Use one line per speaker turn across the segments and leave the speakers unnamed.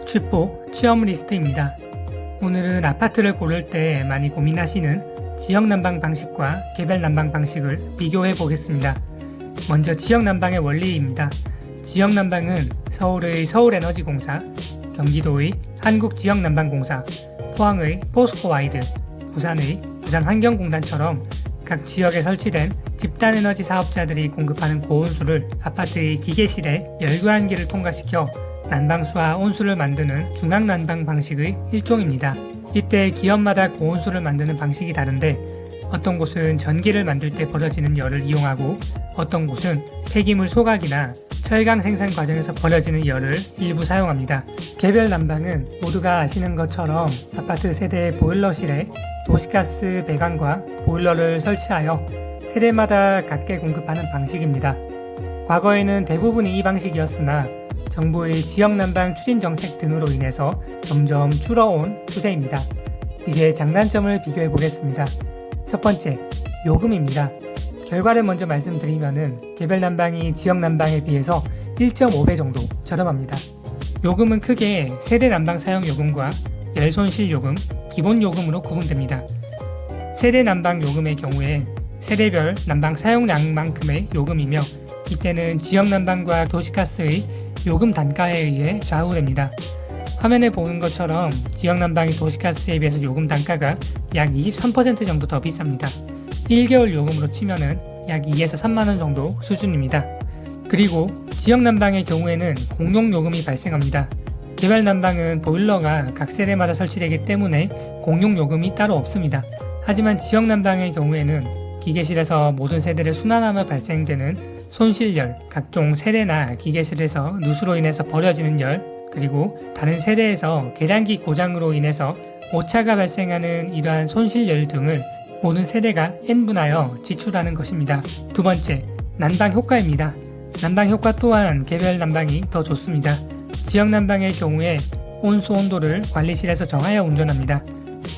축보 취업 리스트입니다. 오늘은 아파트를 고를 때 많이 고민하시는 지역 난방 방식과 개별 난방 방식을 비교해 보겠습니다. 먼저 지역 난방의 원리입니다. 지역 난방은 서울의 서울에너지공사, 경기도의 한국지역난방공사, 포항의 포스코와이드, 부산의 부산환경공단처럼 각 지역에 설치된 집단에너지 사업자들이 공급하는 고온수를 아파트의 기계실에 열교환기를 통과시켜 난방수와 온수를 만드는 중앙난방 방식의 일종입니다. 이때 기업마다 고온수를 만드는 방식이 다른데 어떤 곳은 전기를 만들 때 벌어지는 열을 이용하고 어떤 곳은 폐기물 소각이나 철강 생산 과정에서 벌어지는 열을 일부 사용합니다. 개별 난방은 모두가 아시는 것처럼 아파트 세대의 보일러실에 도시가스 배관과 보일러를 설치하여 세대마다 각계 공급하는 방식입니다. 과거에는 대부분이 이 방식이었으나 정부의 지역난방 추진 정책 등으로 인해서 점점 줄어온 추세입니다. 이제 장단점을 비교해 보겠습니다. 첫 번째, 요금입니다. 결과를 먼저 말씀드리면은 개별 난방이 지역 난방에 비해서 1.5배 정도 저렴합니다. 요금은 크게 세대 난방 사용 요금과 열 손실 요금, 기본 요금으로 구분됩니다. 세대 난방 요금의 경우에 세대별 난방 사용량만큼의 요금이며 이때는 지역 난방과 도시가스의 요금 단가에 의해 좌우됩니다. 화면에 보는 것처럼 지역 난방이 도시가스에 비해서 요금 단가가 약 23% 정도 더 비쌉니다. 1개월 요금으로 치면은 약 2에서 3만원 정도 수준입니다. 그리고 지역 난방의 경우에는 공용 요금이 발생합니다. 개별 난방은 보일러가 각 세대마다 설치되기 때문에 공용 요금이 따로 없습니다. 하지만 지역 난방의 경우에는 기계실에서 모든 세대를 순환하며 발생되는 손실열, 각종 세대나 기계실에서 누수로 인해서 버려지는 열, 그리고 다른 세대에서 계량기 고장으로 인해서 오차가 발생하는 이러한 손실열 등을 모든 세대가 N분하여 지출하는 것입니다. 두 번째, 난방 효과입니다. 난방 효과 또한 개별 난방이 더 좋습니다. 지역 난방의 경우에 온수 온도를 관리실에서 정하여 운전합니다.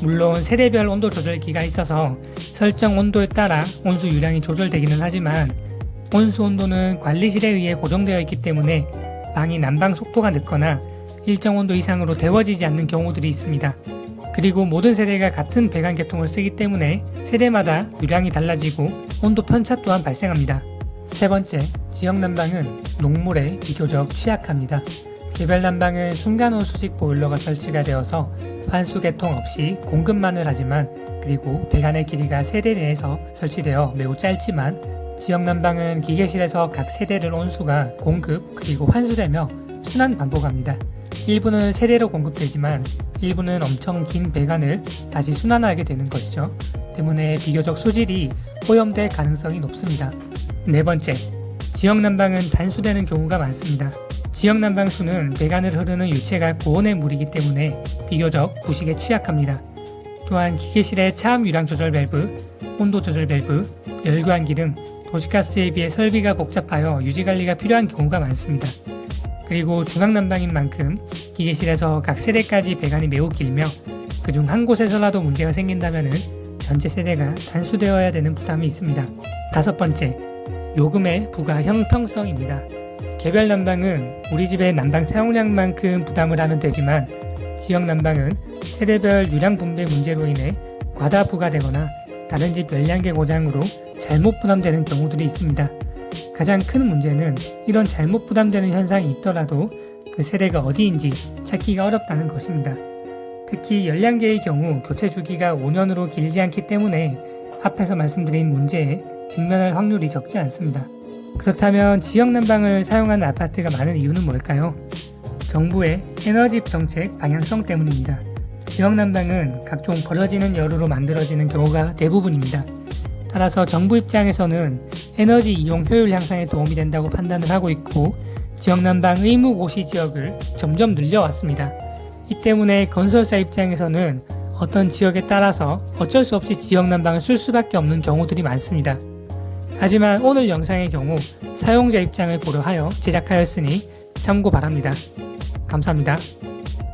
물론 세대별 온도 조절기가 있어서 설정 온도에 따라 온수 유량이 조절되기는 하지만 온수 온도는 관리실에 의해 고정되어 있기 때문에 방이 난방 속도가 늦거나 일정 온도 이상으로 데워지지 않는 경우들이 있습니다. 그리고 모든 세대가 같은 배관 계통을 쓰기 때문에 세대마다 유량이 달라지고 온도 편차 또한 발생합니다. 세 번째, 지역 난방은 녹물에 비교적 취약합니다. 개별 난방은 순간온수식 보일러가 설치가 되어서 환수 계통 없이 공급만을 하지만 그리고 배관의 길이가 세대 내에서 설치되어 매우 짧지만 지역 난방은 기계실에서 각 세대를 온수가 공급 그리고 환수되며 순환 반복합니다. 일부는 세대로 공급되지만 일부는 엄청 긴 배관을 다시 순환하게 되는 것이죠. 때문에 비교적 소질이 오염될 가능성이 높습니다. 네 번째, 지역 난방은 단수되는 경우가 많습니다. 지역 난방수는 배관을 흐르는 유체가 고온의 물이기 때문에 비교적 부식에 취약합니다. 또한 기계실의 차압 유량 조절 밸브, 온도 조절 밸브, 열교환기 등 도시가스에 비해 설비가 복잡하여 유지관리가 필요한 경우가 많습니다. 그리고 중앙난방인 만큼 기계실에서 각 세대까지 배관이 매우 길며 그중 한 곳에서라도 문제가 생긴다면 전체 세대가 단수되어야 되는 부담이 있습니다. 다섯 번째, 요금의 부가 형평성입니다. 개별 난방은 우리 집의 난방 사용량만큼 부담을 하면 되지만 지역 난방은 세대별 유량 분배 문제로 인해 과다 부과되거나 다른 집 열량계 고장으로 잘못 부담되는 경우들이 있습니다. 가장 큰 문제는 이런 잘못 부담되는 현상이 있더라도 그 세대가 어디인지 찾기가 어렵다는 것입니다. 특히 열량계의 경우 교체 주기가 5년으로 길지 않기 때문에 앞에서 말씀드린 문제에 직면할 확률이 적지 않습니다. 그렇다면 지역 난방을 사용하는 아파트가 많은 이유는 뭘까요? 정부의 에너지 정책 방향성 때문입니다. 지역 난방은 각종 버려지는 열으로 만들어지는 경우가 대부분입니다. 따라서 정부 입장에서는 에너지 이용 효율 향상에 도움이 된다고 판단을 하고 있고 지역 난방 의무 고시 지역을 점점 늘려왔습니다. 이 때문에 건설사 입장에서는 어떤 지역에 따라서 어쩔 수 없이 지역 난방을 쓸 수밖에 없는 경우들이 많습니다. 하지만 오늘 영상의 경우 사용자 입장을 고려하여 제작하였으니 참고 바랍니다. 감사합니다.